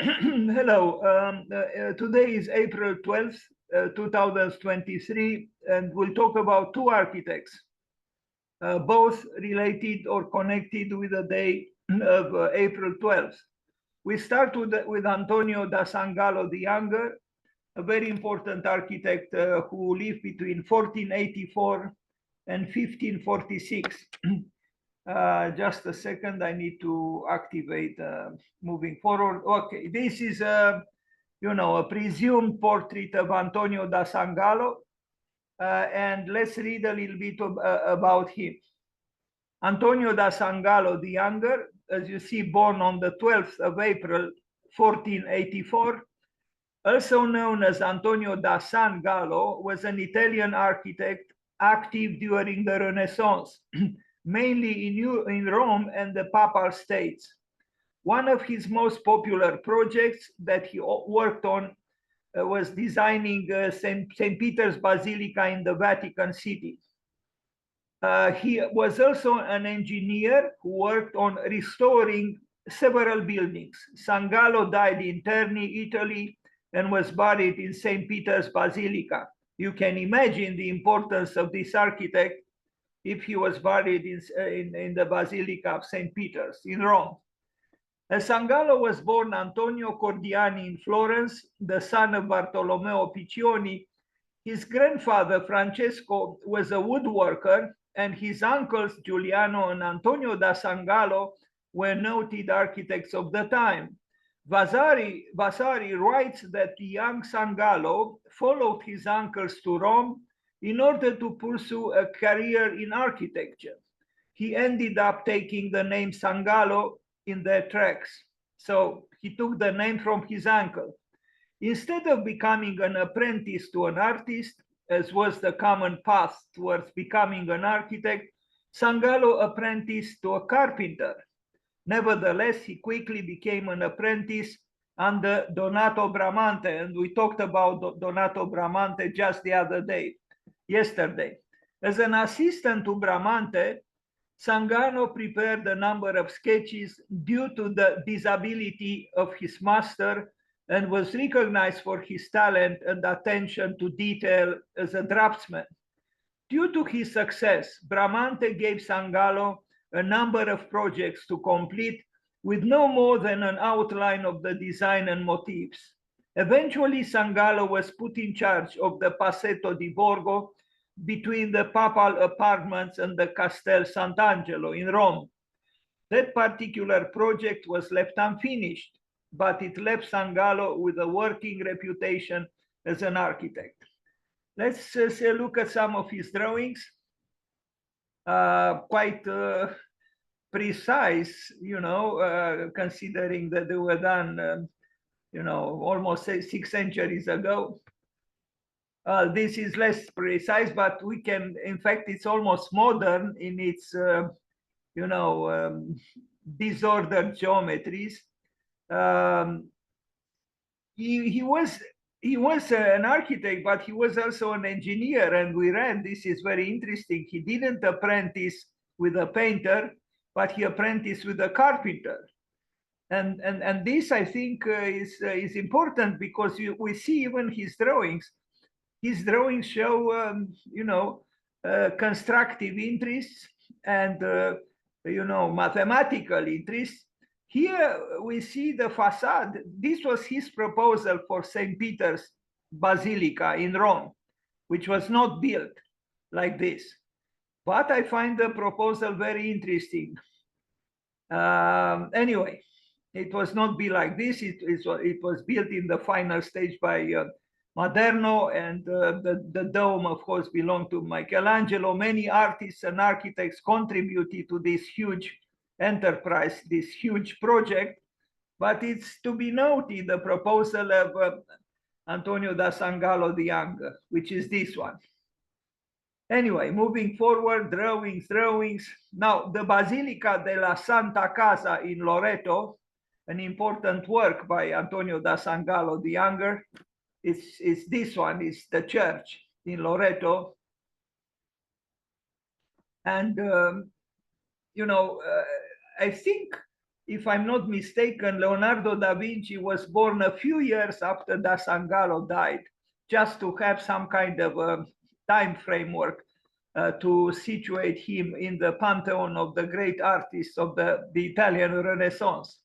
Hello. Today is April 12th, 2023, and we'll talk about two architects, both related or connected with the day of April 12th. We start with Antonio da Sangallo the Younger, a very important architect who lived between 1484 and 1546. Just a second, I need to activate moving forward. Okay, this is a presumed portrait of Antonio da Sangallo, and let's read a little bit about him. Antonio da Sangallo the Younger, as you see, born on the 12th of April 1484, also known as Antonio da Sangallo, was an Italian architect active during the Renaissance, mainly in Rome and the Papal States. One of his most popular projects that he worked on was designing St. Peter's Basilica in the Vatican City. He was also an engineer who worked on restoring several buildings. Sangallo died in Terni, Italy, and was buried in St. Peter's Basilica. You can imagine the importance of this architect if he was buried in the Basilica of St. Peter's in Rome. Sangallo was born Antonio Cordiani in Florence, the son of Bartolomeo Piccioni. His grandfather, Francesco, was a woodworker, and his uncles, Giuliano and Antonio da Sangallo, were noted architects of the time. Vasari writes that the young Sangallo followed his uncles to Rome in order to pursue a career in architecture. He ended up taking the name Sangallo in their tracks. So he took the name from his uncle. Instead of becoming an apprentice to an artist, as was the common path towards becoming an architect, Sangallo apprenticed to a carpenter. Nevertheless, he quickly became an apprentice under Donato Bramante, and we talked about Donato Bramante just the other day. Yesterday. As an assistant to Bramante, Sangallo prepared a number of sketches due to the disability of his master and was recognized for his talent and attention to detail as a draftsman. Due to his success, Bramante gave Sangallo a number of projects to complete with no more than an outline of the design and motifs. Eventually, Sangallo was put in charge of the Passetto di Borgo between the papal apartments and the Castel Sant'Angelo in Rome. That particular project was left unfinished, but it left Sangallo with a working reputation as an architect. Let's look at some of his drawings. Quite precise, considering that they were done almost 6 centuries ago. This is less precise, but we can, in fact, it's almost modern in its, disordered geometries. He was an architect, but he was also an engineer. And we read, this is very interesting, he didn't apprentice with a painter, but he apprenticed with a carpenter. And this, I think, is important because we see even his drawings. His drawings show, constructive interests and, mathematical interests. Here we see the facade. This was his proposal for St. Peter's Basilica in Rome, which was not built like this. But I find the proposal very interesting. Anyway, it was not built like this. It was built in the final stage by Maderno, and the dome, of course, belonged to Michelangelo. Many artists and architects contributed to this huge enterprise, this huge project, but it's to be noted the proposal of Antonio da Sangallo the Younger, which is this one. Anyway, moving forward, drawings. Now, the Basilica della Santa Casa in Loreto, an important work by Antonio da Sangallo the Younger, is this one, is the church in Loreto. And, I think if I'm not mistaken, Leonardo da Vinci was born a few years after da Sangallo died, just to have some kind of a time framework to situate him in the pantheon of the great artists of the Italian Renaissance.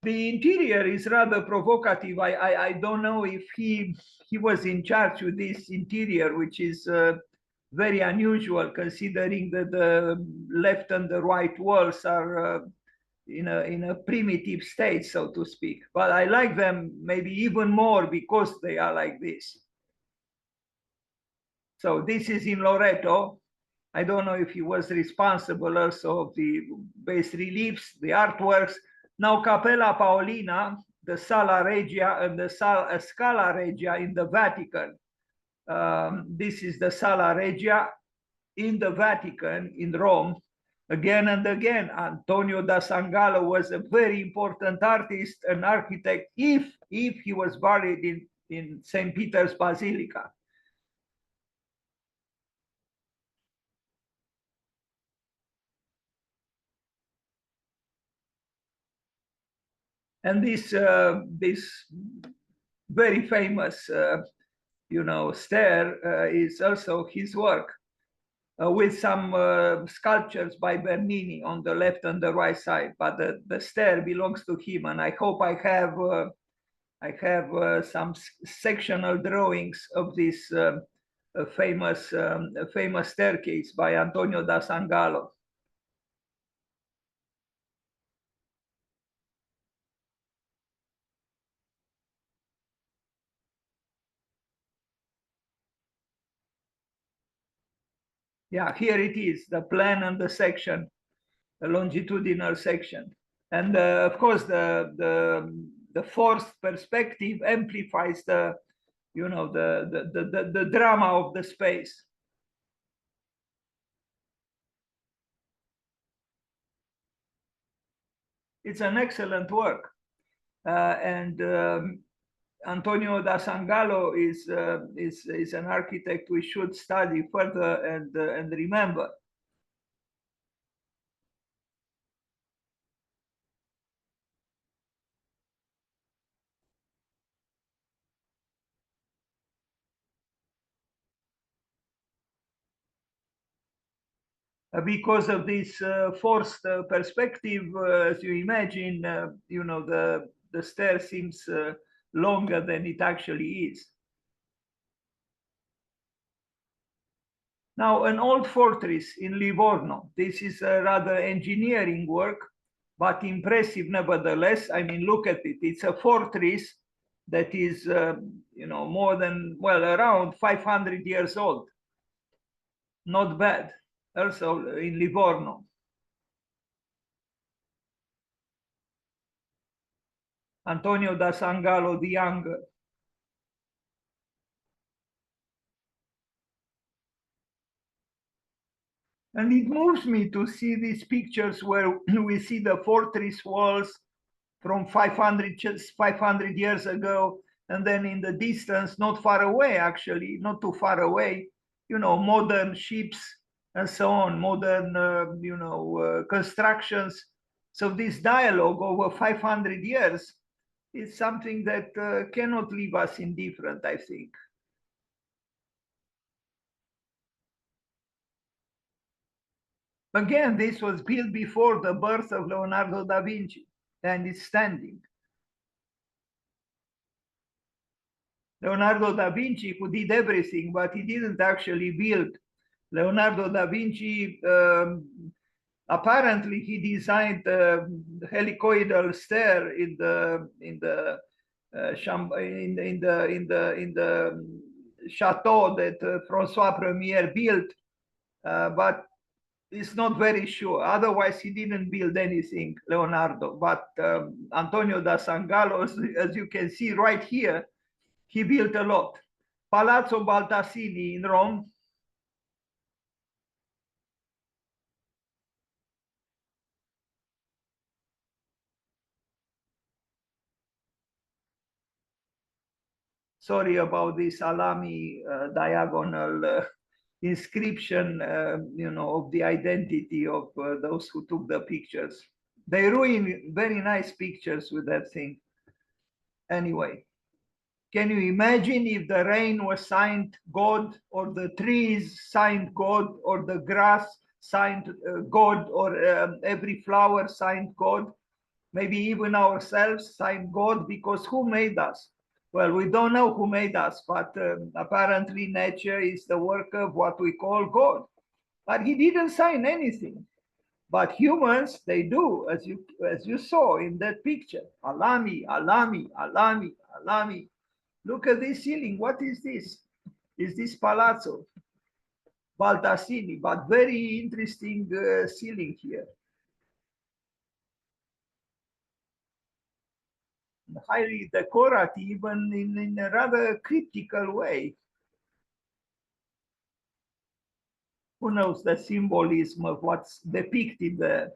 The interior is rather provocative. I don't know if he was in charge with this interior, which is very unusual considering that the left and the right walls are in a primitive state, so to speak. But I like them maybe even more because they are like this. So this is in Loreto. I don't know if he was responsible also of the bas reliefs, the artworks. Now Capella Paolina, the Sala Regia and the Scala Regia in the Vatican. This is the Sala Regia in the Vatican in Rome. Again and again, Antonio da Sangallo was a very important artist and architect if he was buried in St. Peter's Basilica. And this very famous stair is also his work, with some sculptures by Bernini on the left and the right side. But the stair belongs to him, and I hope I have some sectional drawings of this famous staircase by Antonio da Sangallo. Yeah, here it is, the plan and the section, the longitudinal section. And of course, the forced perspective amplifies the drama of the space. It's an excellent work. And Antonio da Sangallo is an architect we should study further and remember. Because of this forced perspective, as you imagine, the stair seems longer than it actually is. Now, an old fortress in Livorno. This is a rather engineering work, but impressive nevertheless. I mean, look at it. It's a fortress that is, more than, well, around 500 years old. Not bad. Also in Livorno. Antonio da Sangallo the Younger. And it moves me to see these pictures where we see the fortress walls from 500 years ago, and then in the distance, not far away, actually, not too far away, modern ships and so on, modern, constructions. So this dialogue over 500 years is something that cannot leave us indifferent, I think. Again, this was built before the birth of Leonardo da Vinci, and it's standing. Leonardo da Vinci, who did everything, but he didn't actually build. Leonardo da Vinci, apparently, he designed the helicoidal stair in the chateau that Francois Premier built, but it's not very sure. Otherwise, he didn't build anything, Leonardo. But Antonio da Sangallo, as you can see right here, he built a lot. Palazzo Baldassini in Rome. Sorry about this salami diagonal inscription, of the identity of those who took the pictures. They ruin very nice pictures with that thing. Anyway, can you imagine if the rain was signed God, or the trees signed God, or the grass signed God, or every flower signed God? Maybe even ourselves signed God, because who made us? Well, we don't know who made us, but apparently nature is the work of what we call God. But he didn't sign anything. But humans, they do, as you saw in that picture. Alami, Alami, Alami, Alami. Look at this ceiling. What is this? Is this Palazzo Baldassini? But very interesting ceiling here. Highly decorative, even in a rather critical way. Who knows the symbolism of what's depicted there?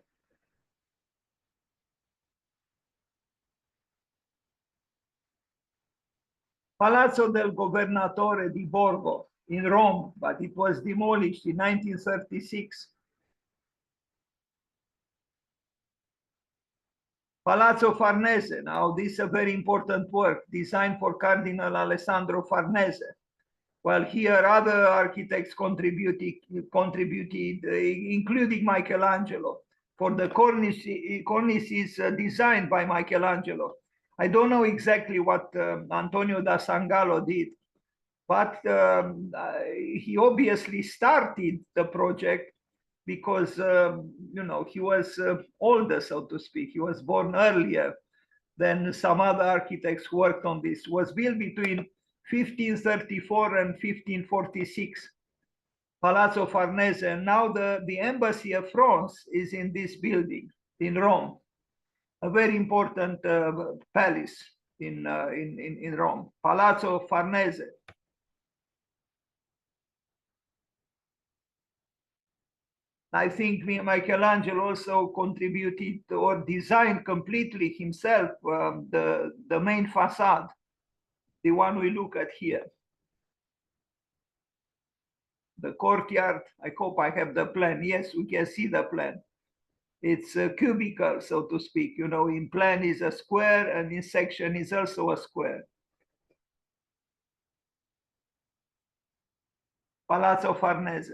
Palazzo del Governatore di Borgo in Rome, but it was demolished in 1936. Palazzo Farnese, now this is a very important work designed for Cardinal Alessandro Farnese. Well, here other architects contributed, including Michelangelo, for the cornices designed by Michelangelo. I don't know exactly what Antonio da Sangallo did, but he obviously started the project because, he was older, so to speak. He was born earlier than some other architects who worked on this. It was built between 1534 and 1546, Palazzo Farnese. And now the Embassy of France is in this building in Rome, a very important palace in Rome, Palazzo Farnese. I think Michelangelo also contributed or designed completely himself the main facade, the one we look at here. The courtyard, I hope I have the plan. Yes, we can see the plan. It's a cubicle, so to speak. In plan is a square, and in section is also a square. Palazzo Farnese.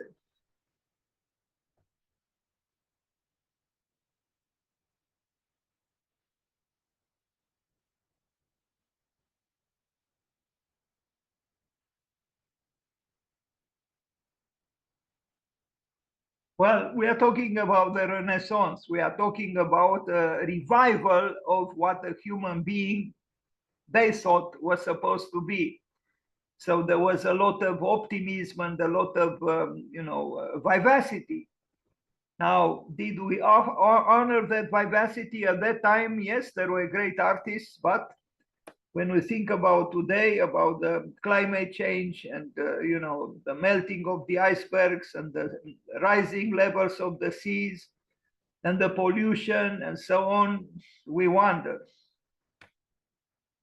Well, we are talking about the Renaissance. We are talking about a revival of what a human being they thought was supposed to be. So there was a lot of optimism and a lot of, vivacity. Now, did we honor that vivacity at that time? Yes, there were great artists, but when we think about today, about the climate change and the melting of the icebergs and the rising levels of the seas and the pollution and so on, we wonder.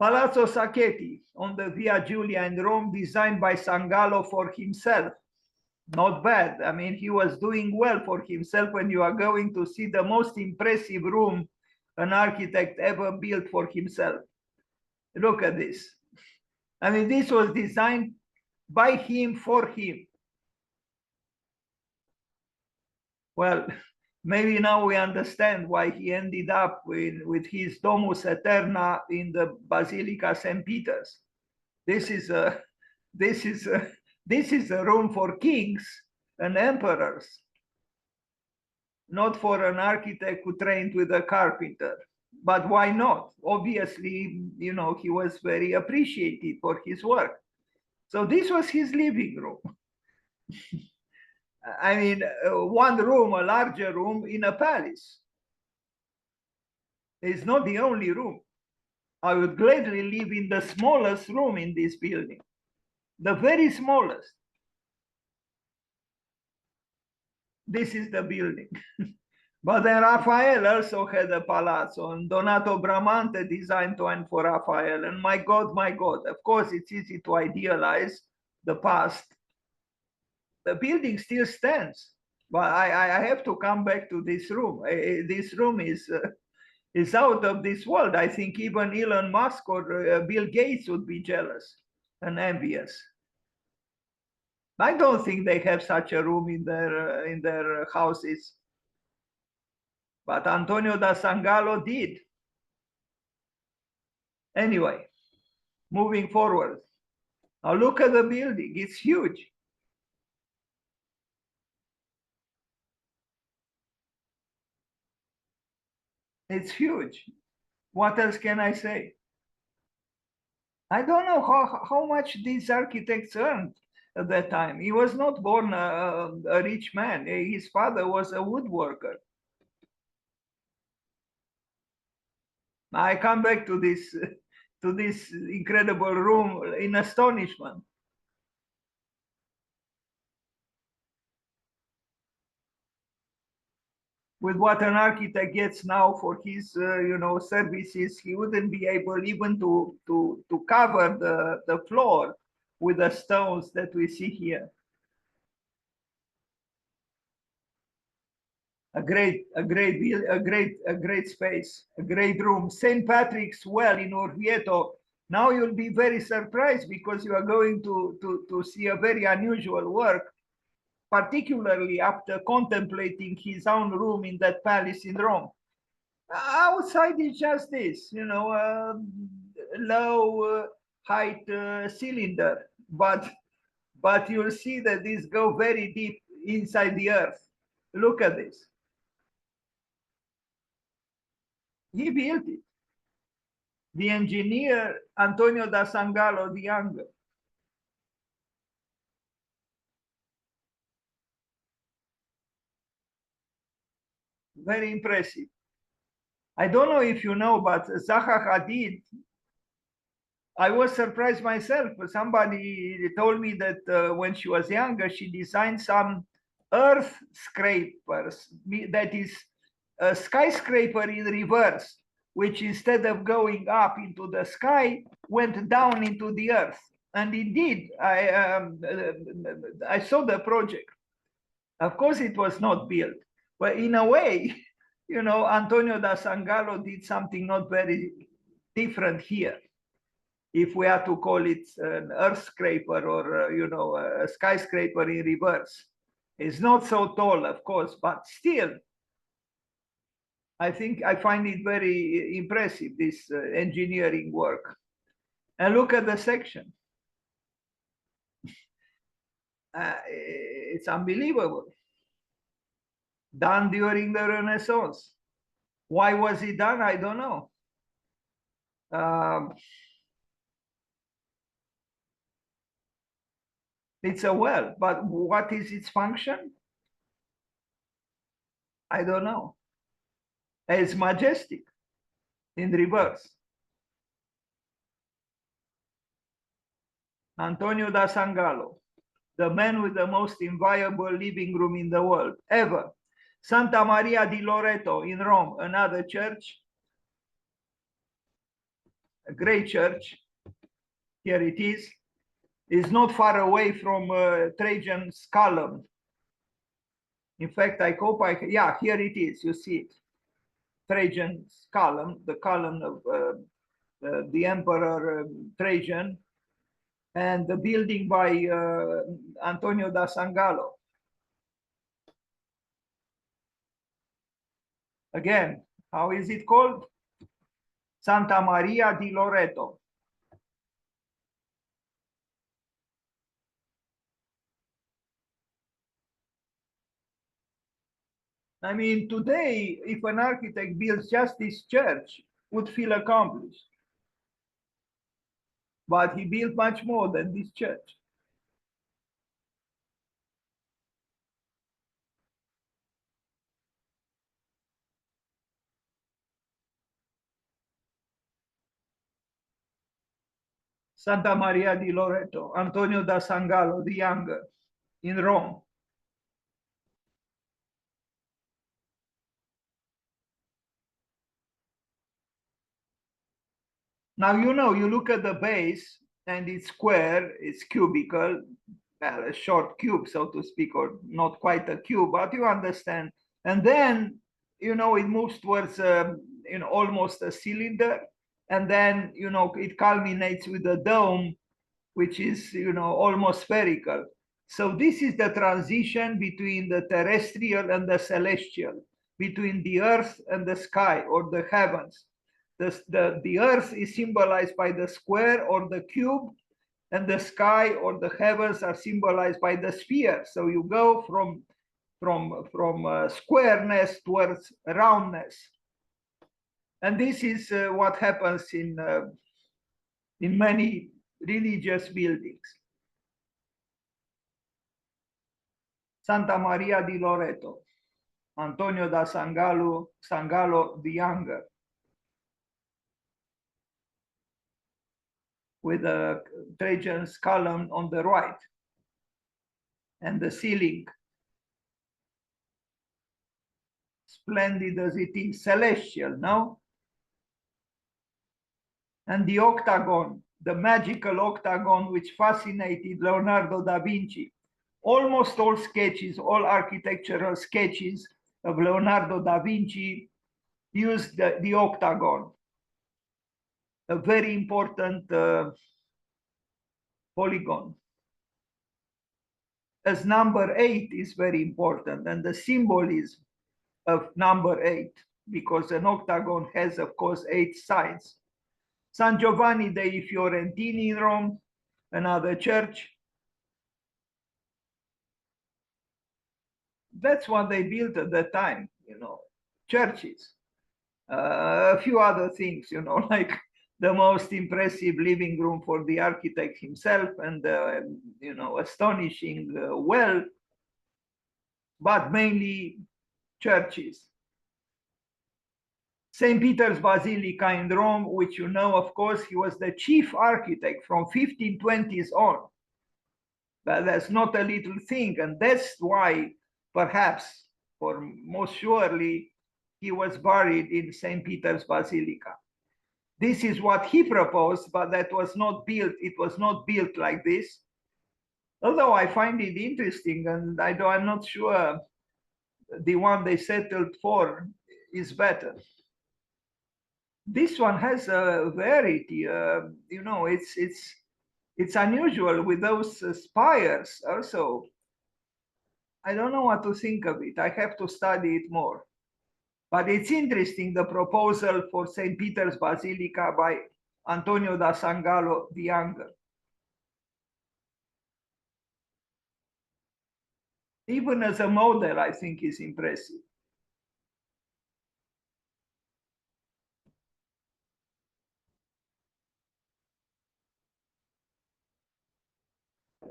Palazzo Sacchetti on the Via Giulia in Rome, designed by Sangallo for himself. Not bad. I mean, he was doing well for himself when you are going to see the most impressive room an architect ever built for himself. Look at this. I mean, this was designed by him for him. Well, maybe now we understand why he ended up with his Domus Eterna in the Basilica St. Peter's. This is a room for kings and emperors, not for an architect who trained with a carpenter. But why not? Obviously, he was very appreciated for his work. So this was his living room. I mean, one room, a larger room in a palace. It's not the only room. I would gladly live in the smallest room in this building, the very smallest. This is the building. But then Raphael also had a palazzo, and Donato Bramante designed one for Raphael. And my God, of course, it's easy to idealize the past. the building still stands. But I have to come back to this room. This room is out of this world. I think even Elon Musk or Bill Gates would be jealous and envious. I don't think they have such a room in their houses, but Antonio da Sangallo did. Anyway, moving forward. Now look at the building; it's huge. It's huge. What else can I say? I don't know how much these architects earned at that time. He was not born a rich man. His father was a woodworker. I come back to this incredible room in astonishment. With what an architect gets now for his services, he wouldn't be able even to cover the floor with the stones that we see here. A great space, a great room. St. Patrick's Well in Orvieto. Now you'll be very surprised because you are going to see a very unusual work, particularly after contemplating his own room in that palace in Rome. Outside is just this, low height cylinder, but you'll see that these go very deep inside the earth. Look at this. He built it. The engineer Antonio da Sangallo the Younger. Very impressive. I don't know if you know, but Zaha Hadid, I was surprised myself. Somebody told me that when she was younger, she designed some earth scrapers, that is a skyscraper in reverse, which instead of going up into the sky, went down into the earth. And indeed, I saw the project. Of course, it was not built, but in a way, Antonio da Sangallo did something not very different here. If we are to call it an earth scraper or, a skyscraper in reverse. It's not so tall, of course, but still, I think I find it very impressive, this engineering work. And look at the section. It's unbelievable. Done during the Renaissance. Why was it done? I don't know. It's a well, but what is its function? I don't know. It's majestic in reverse. Antonio da Sangallo, the man with the most inviolable living room in the world ever. Santa Maria di Loreto in Rome, another church, a great church. Here it is. It's not far away from Trajan's column. In fact, I hope yeah, here it is. You see it. Trajan's column, the column of the Emperor Trajan, and the building by Antonio da Sangallo. Again, how is it called? Santa Maria di Loreto. I mean, today, if an architect builds just this church, would feel accomplished. But he built much more than this church. Santa Maria di Loreto, Antonio da Sangallo the Younger, in Rome. Now, you look at the base and it's square, it's cubical, well, a short cube, so to speak, or not quite a cube, but you understand. And then, you know, it moves towards, you know, almost a cylinder. And then, you know, it culminates with a dome, which is, you know, almost spherical. So this is the transition between the terrestrial and the celestial, between the earth and the sky or the heavens. The earth is symbolized by the square or the cube, and the sky or the heavens are symbolized by the sphere. So you go from squareness towards roundness, and this is what happens in many religious buildings. Santa Maria di Loreto, Antonio da Sangallo the Younger, with a Trajan's column on the right, and the ceiling, splendid as it is, celestial, no? And the octagon, the magical octagon, which fascinated Leonardo da Vinci. Almost all sketches, all architectural sketches of Leonardo da Vinci used the octagon, a very important polygon. As number 8 is very important, and the symbolism of number 8, because an octagon has, of course, 8 sides. San Giovanni dei Fiorentini in Rome, another church. That's what they built at the time, you know, churches. A few other things, you know, like the most impressive living room for the architect himself, and you know, astonishing well, but mainly churches. St. Peter's Basilica in Rome, which you know, of course, he was the chief architect from 1520s on. But that's not a little thing, and that's why, perhaps, or most surely, he was buried in St. Peter's Basilica. This is what he proposed, but that was not built. It was not built like this. Although I find it interesting, and I'm not sure the one they settled for is better. This one has a variety. You know, it's unusual with those spires also. I don't know what to think of it. I have to study it more. But it's interesting, the proposal for St. Peter's Basilica by Antonio da Sangallo the Younger. Even as a model, I think is impressive.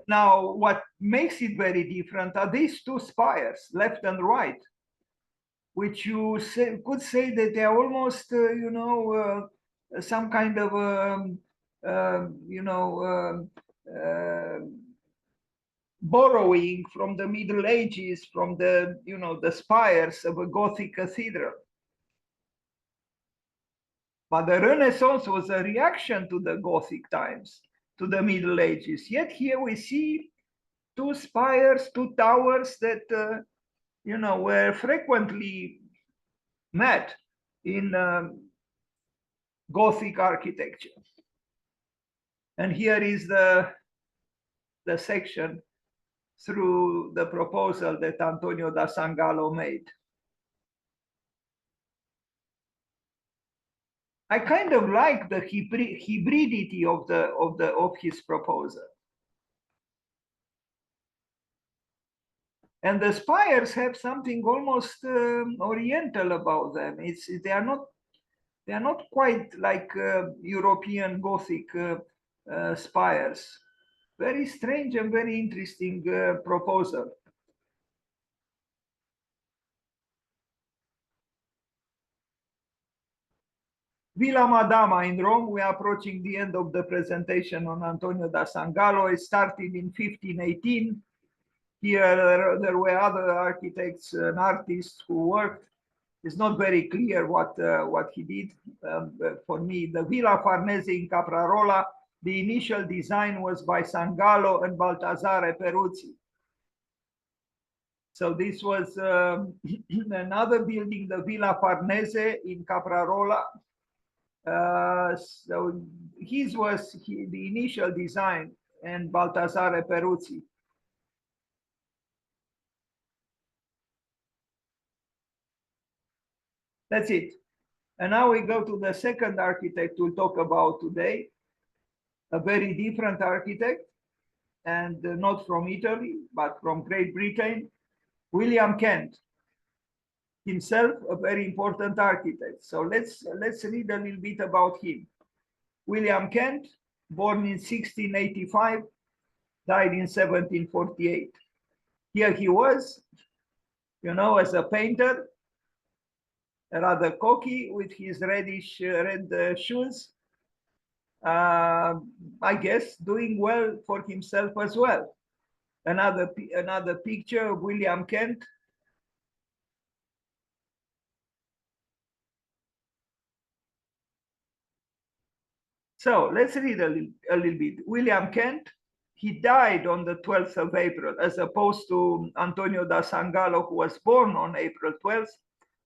Now, what makes it very different are these two spires, left and right, which you could say that they are almost, you know, some kind of, you know, borrowing from the Middle Ages, from the, you know, the spires of a Gothic cathedral. But the Renaissance was a reaction to the Gothic times, to the Middle Ages. Yet here we see two spires, two towers that, you know, were frequently met in Gothic architecture. And here is the section through the proposal that Antonio da Sangallo made. I kind of like the hybridity of his proposal. And the spires have something almost oriental about them. They are not quite like European Gothic spires. Very strange and very interesting proposal. Villa Madama in Rome, we are approaching the end of the presentation on Antonio da Sangallo. It started in 1518. Here there were other architects and artists who worked. It's not very clear what he did. For me, the Villa Farnese in Caprarola, The initial design was by Sangallo and Baldassare Peruzzi. So this was another building, the Villa Farnese in Caprarola. So his was the initial design, and Baldassare Peruzzi. That's it. And now we go to the second architect we'll talk about today, a very different architect, and not from Italy, but from Great Britain, William Kent, himself a very important architect. So let's read a little bit about him. William Kent, born in 1685, died in 1748. Here he was, you know, as a painter, rather cocky with his reddish red shoes. I guess doing well for himself as well. Another picture of William Kent. So let's read a little bit. William Kent, he died on the 12th of April, as opposed to Antonio da Sangallo, who was born on April 12th,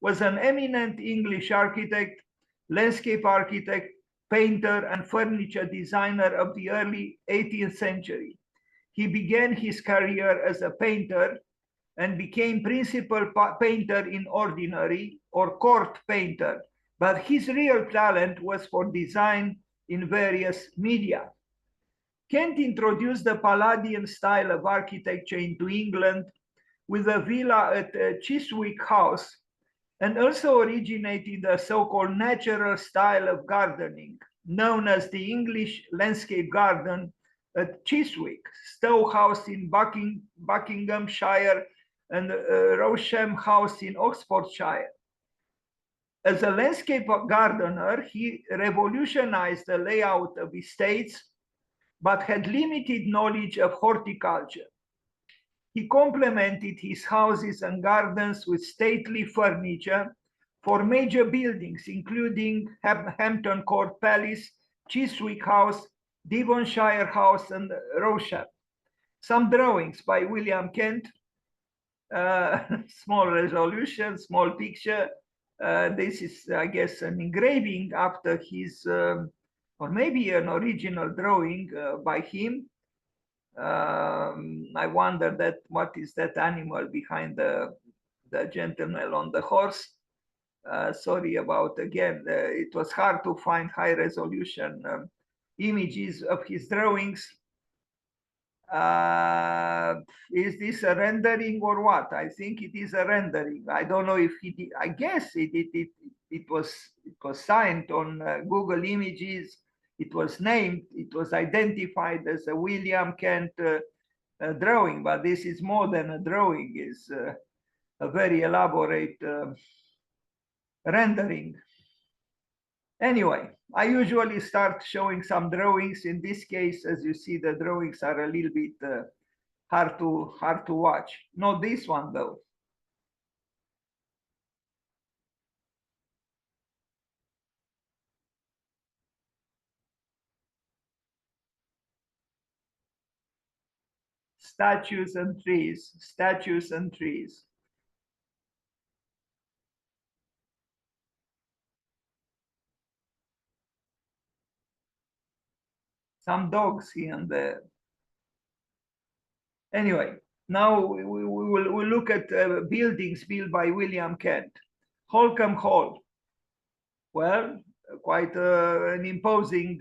was an eminent English architect, landscape architect, painter, and furniture designer of the early 18th century. He began his career as a painter and became principal painter in ordinary or court painter, but his real talent was for design in various media. Kent introduced the Palladian style of architecture into England with a villa at Chiswick House, and also originated a so-called natural style of gardening, known as the English landscape garden at Chiswick, Stowe House in Buckinghamshire, and Rousham House in Oxfordshire. As a landscape gardener, he revolutionized the layout of estates, but had limited knowledge of horticulture. He complemented his houses and gardens with stately furniture for major buildings, including Hampton Court Palace, Chiswick House, Devonshire House, and Rousham. Some drawings by William Kent, small resolution, small picture. This is, I guess, an engraving after his, or maybe an original drawing by him. I wonder that what is that animal behind the gentleman on the horse. Sorry about, again, it was hard to find high resolution images of his drawings. Is this a rendering or what? I think it is a rendering. I don't know if he did. I guess it was signed on Google Images. It was named, it was identified as a William Kent drawing, but this is more than a drawing. It's a very elaborate rendering. Anyway, I usually start showing some drawings. In this case, as you see, the drawings are a little bit hard to watch. Not this one though. Statues and trees, statues and trees. Some dogs here and there. Anyway, now we'll look at buildings built by William Kent. Holcombe Hall. Well, quite an imposing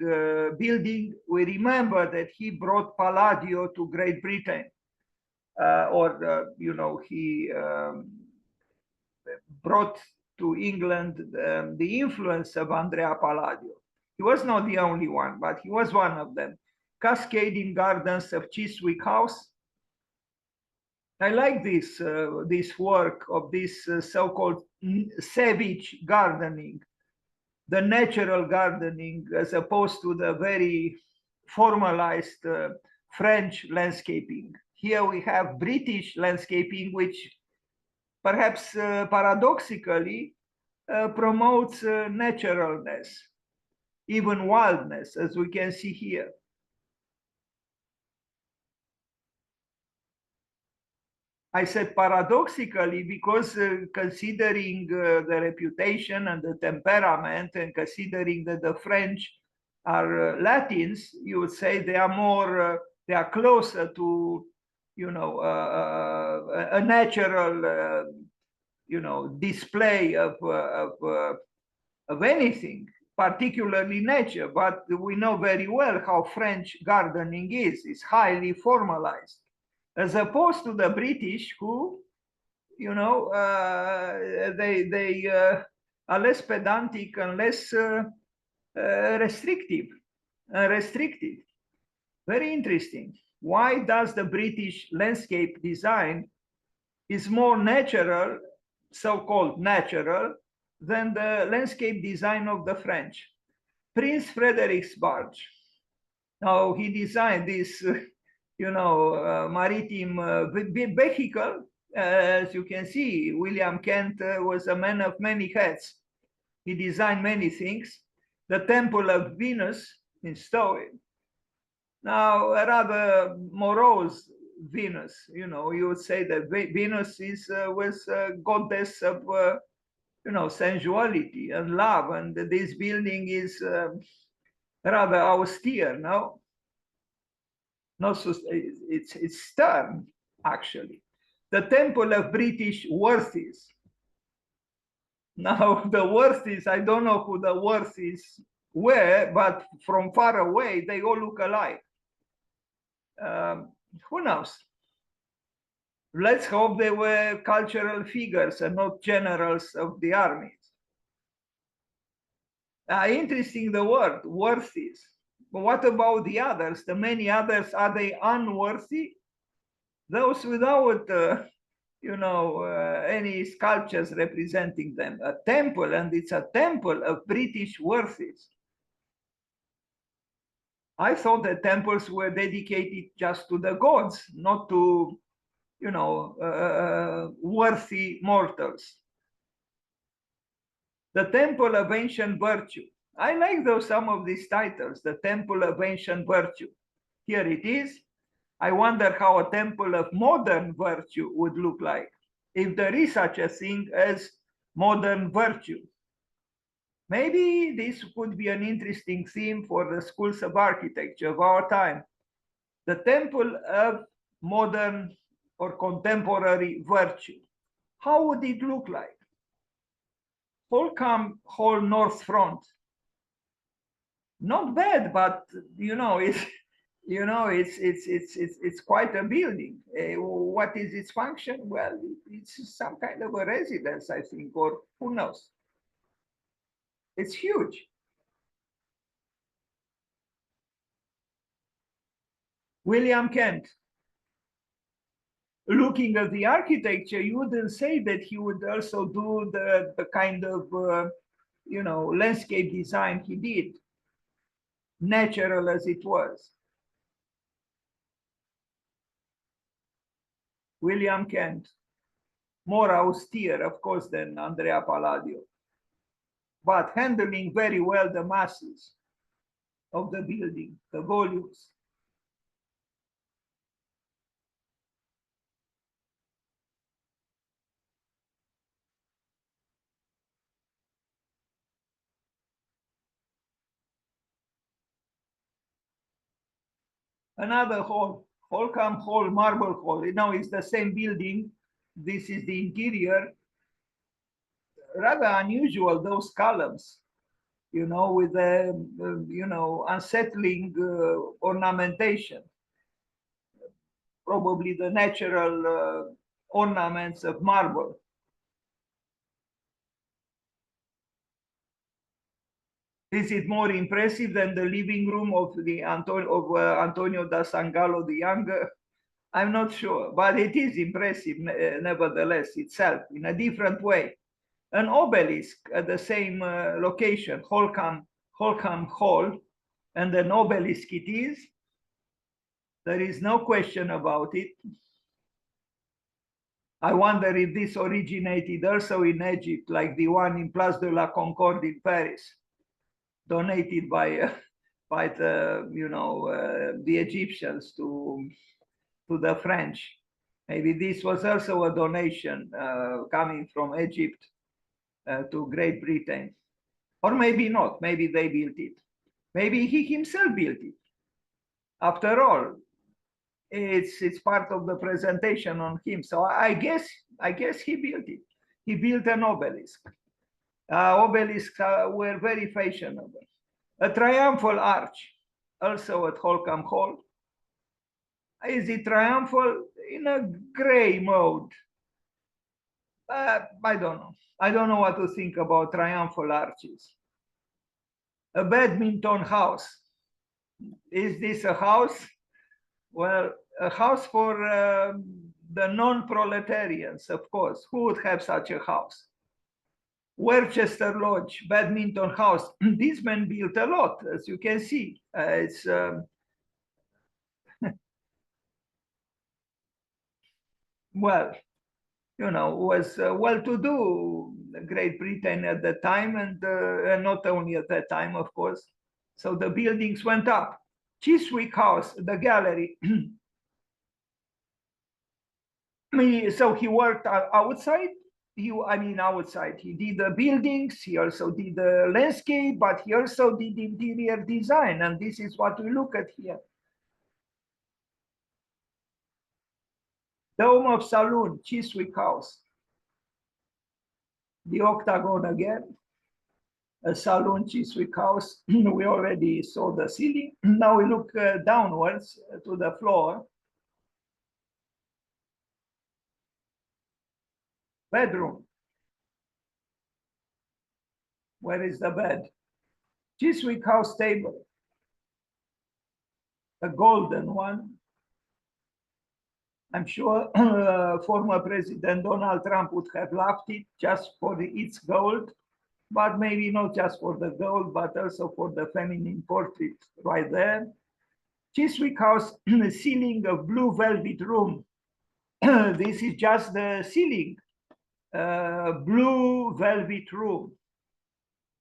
building. We remember that he brought Palladio to Great Britain, you know, he brought to England the influence of Andrea Palladio. He was not the only one, but he was one of them. Cascading Gardens of Chiswick House. I like this work of this so-called savage gardening, the natural gardening, as opposed to the very formalized French landscaping. Here we have British landscaping, which perhaps paradoxically promotes naturalness, even wildness, as we can see here. I said paradoxically, because considering the reputation and the temperament, and considering that the French are Latins, you would say they are more, they are closer to, a natural, display of anything, particularly nature. But we know very well how French gardening is. It's highly formalized, as opposed to the British, who, they are less pedantic and less restrictive. Restricted. Very interesting. Why does the British landscape design is more natural, so-called natural, than the landscape design of the French? Prince Frederick's barge. Now, he designed this, maritime vehicle. As you can see, William Kent was a man of many hats. He designed many things. The Temple of Venus in Stowe. Now, a rather morose Venus, you would say that Venus was a goddess of, sensuality and love. And this building is rather austere, no? Not so, it's stern, actually. The Temple of British Worthies. Now, the Worthies, I don't know who the Worthies were, but from far away, they all look alike. Who knows? Let's hope they were cultural figures and not generals of the armies. Interesting, the word, worthies. But what about the others? The many others, are they unworthy? Those without, any sculptures representing them. A temple, and it's a temple of British worthies. I thought that temples were dedicated just to the gods, not to, worthy mortals. The Temple of Ancient Virtue. I like some of these titles, the Temple of Ancient Virtue. Here it is. I wonder how a temple of modern virtue would look like, if there is such a thing as modern virtue. Maybe this could be an interesting theme for the schools of architecture of our time. The temple of modern or contemporary virtue. How would it look like? Holcombe Hall North Front. Not bad, but it's quite a building. What is its function? Well, it's some kind of a residence, I think, or who knows. It's huge. William Kent. Looking at the architecture, you wouldn't say that he would also do the kind of, landscape design he did, natural as it was. William Kent, more austere, of course, than Andrea Palladio, but handling very well the masses of the building, the volumes. Another hall, Holcombe Hall, Marble Hall. Now it's the same building. This is the interior. Rather unusual, those columns, with the, unsettling ornamentation. Probably the natural ornaments of marble. Is it more impressive than the living room of Antonio da Sangallo the Younger? I'm not sure, but it is impressive nevertheless itself in a different way. An obelisk at the same location, Holcombe Hall, and an obelisk it is. There is no question about it. I wonder if this originated also in Egypt, like the one in Place de la Concorde in Paris, donated by the the Egyptians to the French, Maybe this was also a donation coming from Egypt to Great Britain. Or maybe not. Maybe they built it. Maybe he himself built it. After all, it's part of the presentation on him. So I guess he built it. He built an obelisk. Obelisks were very fashionable. A triumphal arch, also at Holkham Hall. Is it triumphal? In a gray mode. I don't know. I don't know what to think about triumphal arches. A badminton house. Is this a house? Well, a house for the non-proletarians, of course. Who would have such a house? Worcester Lodge, badminton house. These men built a lot, as you can see. It's well, you know, was well-to-do Great Britain at the time, and not only at that time, of course. So the buildings went up. Chiswick House, the gallery. So he worked outside. Outside. He did the buildings. He also did the landscape, but he also did interior design. And this is what we look at here. Dome of Saloon, Chiswick House. The octagon again. A saloon, Chiswick House. We already saw the ceiling. Now we look downwards to the floor. Bedroom. Where is the bed? Chiswick House table. A golden one. I'm sure former President Donald Trump would have loved it just for its gold, but maybe not just for the gold, but also for the feminine portrait right there. Chiswick House ceiling of blue velvet room. This is just the ceiling. Blue velvet room.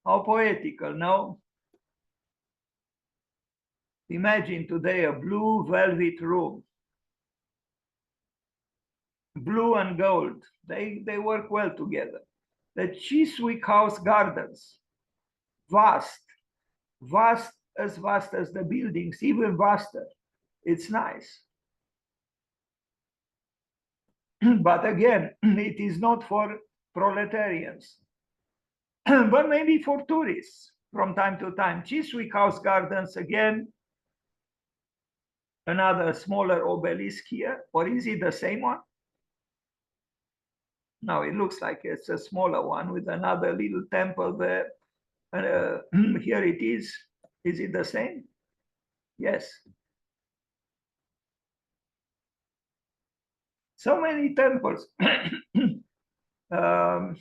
How poetical, no? Imagine today a blue velvet room. Blue and gold, they work well together. The Chiswick House gardens, vast as the buildings, even vaster. It's nice. But again, it is not for proletarians, but maybe for tourists from time to time. Chiswick House gardens, again, another smaller obelisk here, or is it the same one? No, it looks like it's a smaller one with another little temple there. Here it is. Is it the same? Yes. So many temples for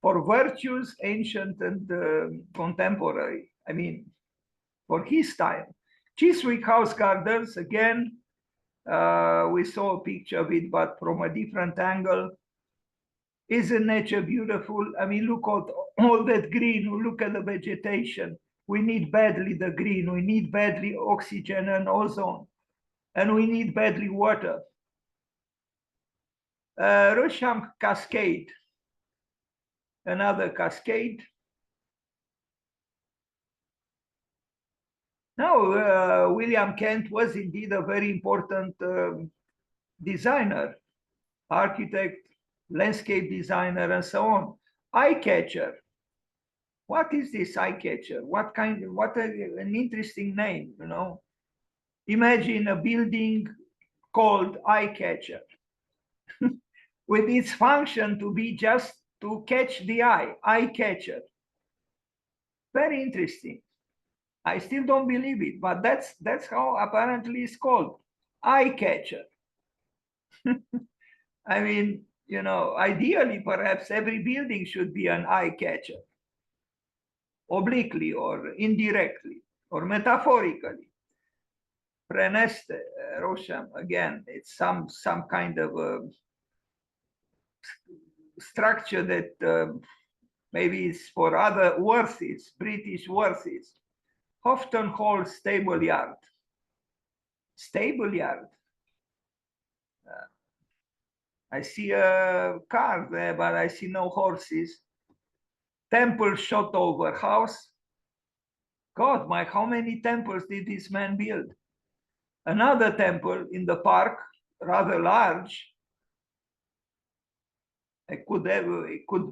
virtues, ancient and contemporary. I mean, for his time. Chiswick House gardens, again, we saw a picture of it, but from a different angle. Isn't nature beautiful? I mean, look at all that green. Look at the vegetation. We need badly the green. We need badly oxygen and ozone. And we need badly water. Rosham Cascade, another cascade. Now, William Kent was indeed a very important designer, architect, landscape designer, and so on. Eye catcher. What is this eye catcher? What an interesting name, you know. Imagine a building called eye catcher with its function to be just to catch the eye catcher. Very interesting. I still don't believe it, but that's how apparently it's called, eye catcher. I mean, you know, ideally, perhaps every building should be an eye catcher, obliquely or indirectly or metaphorically. Preneste, Rosham, again, it's some kind of a structure that maybe is for other worthies, British worthies. Houghton Hall Stable Yard. Stable Yard. I see a car there, but I see no horses. Temple shot over house. God, how many temples did this man build? Another temple in the park, rather large. It could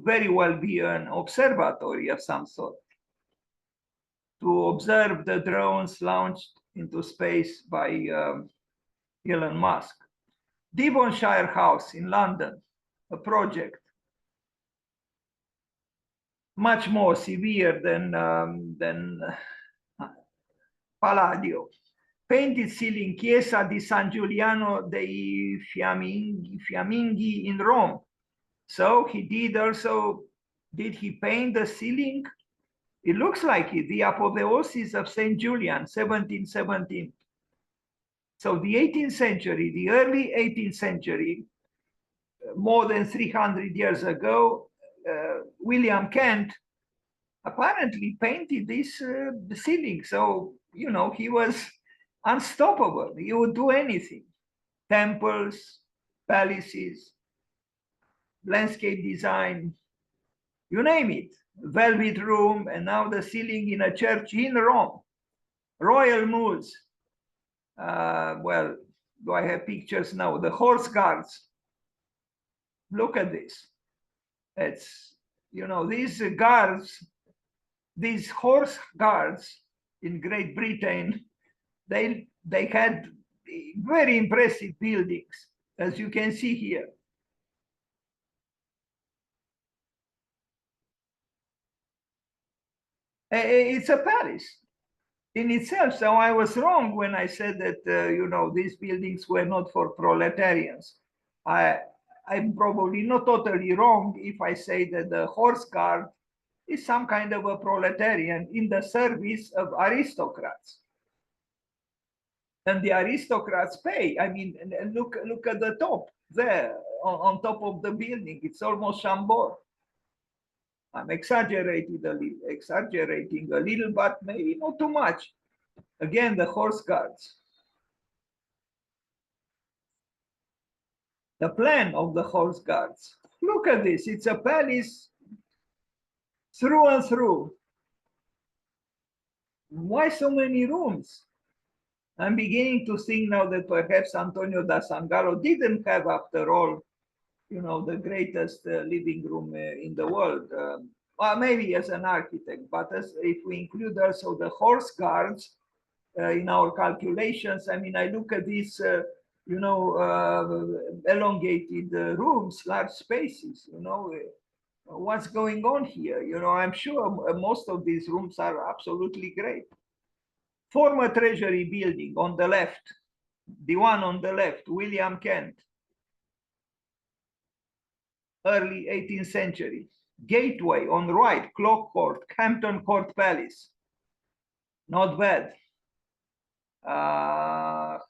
very well be an observatory of some sort to observe the drones launched into space by Elon Musk. Devonshire House in London, a project much more severe than Palladio. Painted ceiling, Chiesa di San Giuliano dei Fiamminghi in Rome. So he did he paint the ceiling? It looks like it, the apotheosis of St. Julian, 1717. So the 18th century, the early 18th century, more than 300 years ago, William Kent apparently painted this ceiling. So, he was unstoppable. He would do anything. Temples, palaces, landscape design, you name it. Velvet room, and now the ceiling in a church in Rome. Royal moods. Well, do I have pictures now? The horse guards. Look at this. It's, these guards, these horse guards in Great Britain, they had very impressive buildings, as you can see here. It's a palace in itself. So I was wrong when I said that, these buildings were not for proletarians. I'm probably not totally wrong if I say that the horse guard is some kind of a proletarian in the service of aristocrats. And the aristocrats pay. I mean, look at the top there on top of the building. It's almost Chambord. I'm exaggerating a little, but maybe not too much. Again, the horse guards. The plan of the horse guards. Look at this. It's a palace through and through. Why so many rooms? I'm beginning to think now that perhaps Antonio da Sangallo didn't have, after all, the greatest living room in the world. Well, maybe as an architect, but if we include also the horse guards in our calculations, I mean, I look at these, elongated rooms, large spaces, what's going on here? I'm sure most of these rooms are absolutely great. Former Treasury building on the left, the one on the left, William Kent, early 18th century. Gateway on right, Clock Court, Hampton Court Palace. Not bad.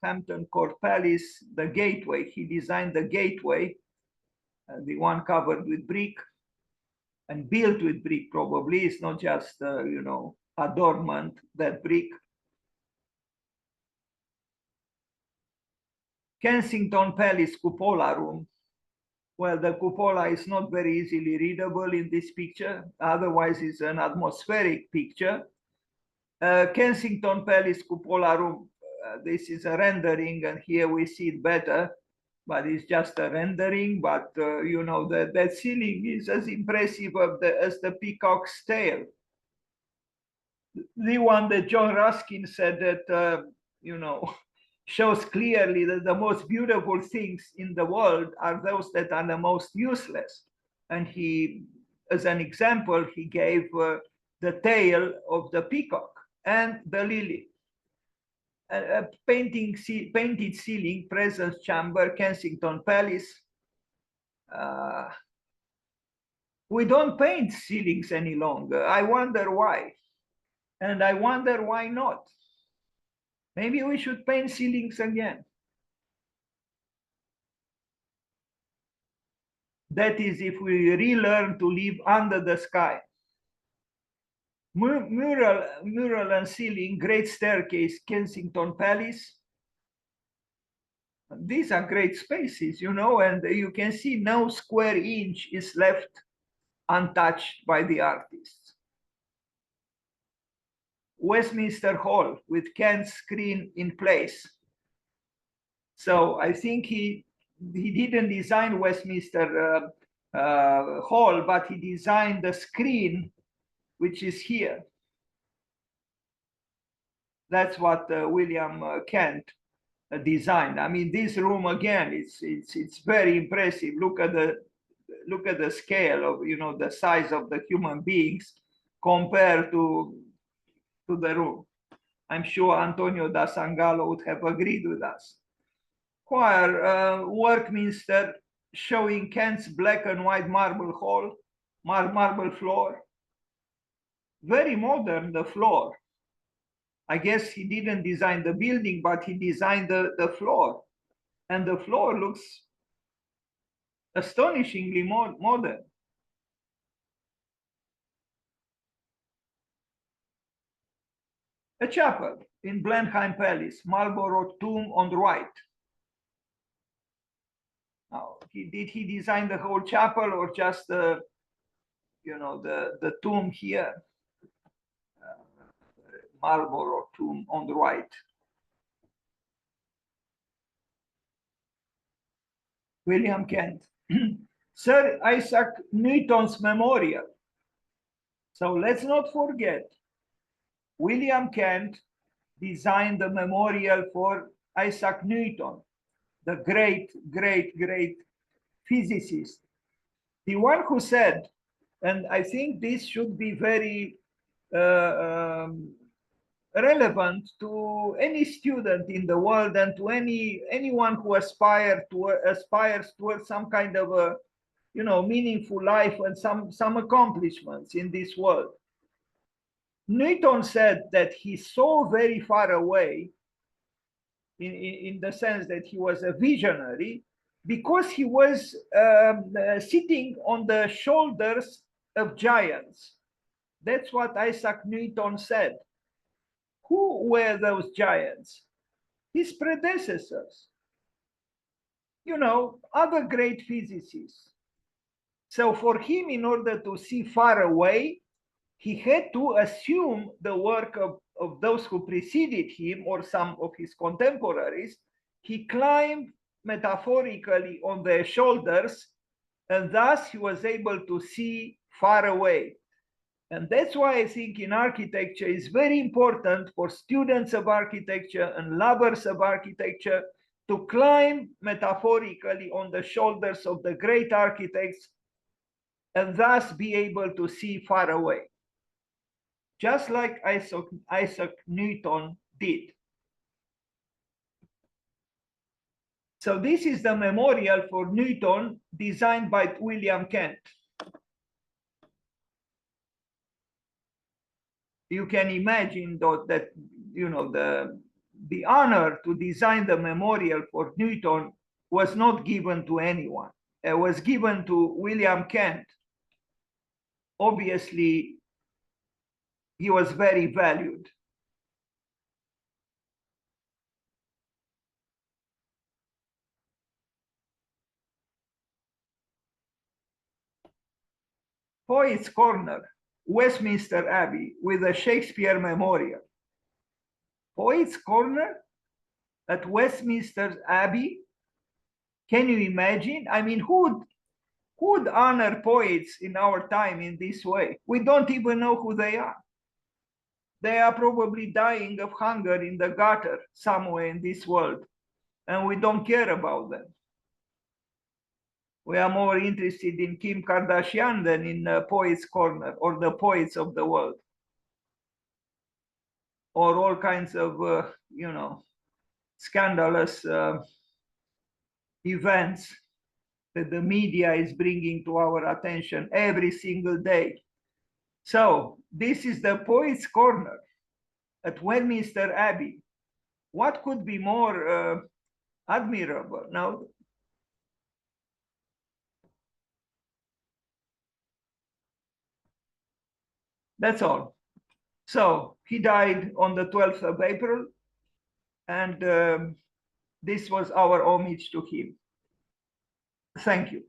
Hampton Court Palace, the gateway. He designed the gateway, the one covered with brick and built with brick, probably. It's not just, adornment, that brick. Kensington Palace cupola room. Well, the cupola is not very easily readable in this picture. Otherwise, it's an atmospheric picture. Kensington Palace cupola room. This is a rendering, and here we see it better, but it's just a rendering. But that ceiling is as impressive as the peacock's tail. The one that John Ruskin said that shows clearly that the most beautiful things in the world are those that are the most useless. And he, as an example, he gave the tail of the peacock and the lily. A painted ceiling, presence chamber, Kensington Palace. We don't paint ceilings any longer. I wonder why. And I wonder why not. Maybe we should paint ceilings again. That is, if we relearn to live under the sky. Mural and ceiling, great staircase, Kensington Palace. These are great spaces, you know, and you can see no square inch is left untouched by the artists. Westminster Hall with Kent's screen in place. So I think he didn't design Westminster Hall, but he designed the screen, which is here. That's what William Kent designed. I mean, this room again, it's very impressive. Look at the scale of, you know, the size of the human beings compared to the room. I'm sure Antonio da Sangallo would have agreed with us. Choir, Workminster, showing Kent's black and white marble hall, marble floor. Very modern, the floor. I guess he didn't design the building, but he designed the floor. And the floor looks astonishingly modern. A chapel in Blenheim Palace, Marlborough tomb on the right. Now, did he design the whole chapel or just the, you know, the tomb here? Marlborough tomb on the right. William Kent. Sir Isaac Newton's memorial. So let's not forget, William Kent designed the memorial for Isaac Newton, the great, great, great physicist. The one who said, and I think this should be very relevant to any student in the world and to anyone who aspires towards some kind of a, you know, meaningful life and some accomplishments in this world. Newton said that he saw very far away, in the sense that he was a visionary, because he was sitting on the shoulders of giants. That's what Isaac Newton said. Who were those giants? His predecessors, you know, other great physicists. So for him, in order to see far away, he had to assume the work of those who preceded him or some of his contemporaries. He climbed metaphorically on their shoulders, and thus he was able to see far away. And that's why I think in architecture it's very important for students of architecture and lovers of architecture to climb metaphorically on the shoulders of the great architects and thus be able to see far away, just like Isaac Newton did. So this is the memorial for Newton designed by William Kent. You can imagine that, you know, the honor to design the memorial for Newton was not given to anyone. It was given to William Kent. Obviously, he was very valued. Poets' Corner, Westminster Abbey, with a Shakespeare memorial. Poets' Corner at Westminster Abbey? Can you imagine? I mean, who would honor poets in our time in this way? We don't even know who they are. They are probably dying of hunger in the gutter somewhere in this world, and we don't care about them. We are more interested in Kim Kardashian than in Poets' Corner or the poets of the world, or all kinds of, you know, scandalous events that the media is bringing to our attention every single day. So this is the Poets' Corner at Westminster Abbey. What could be more admirable? Now, that's all. So he died on the 12th of April, and this was our homage to him. Thank you.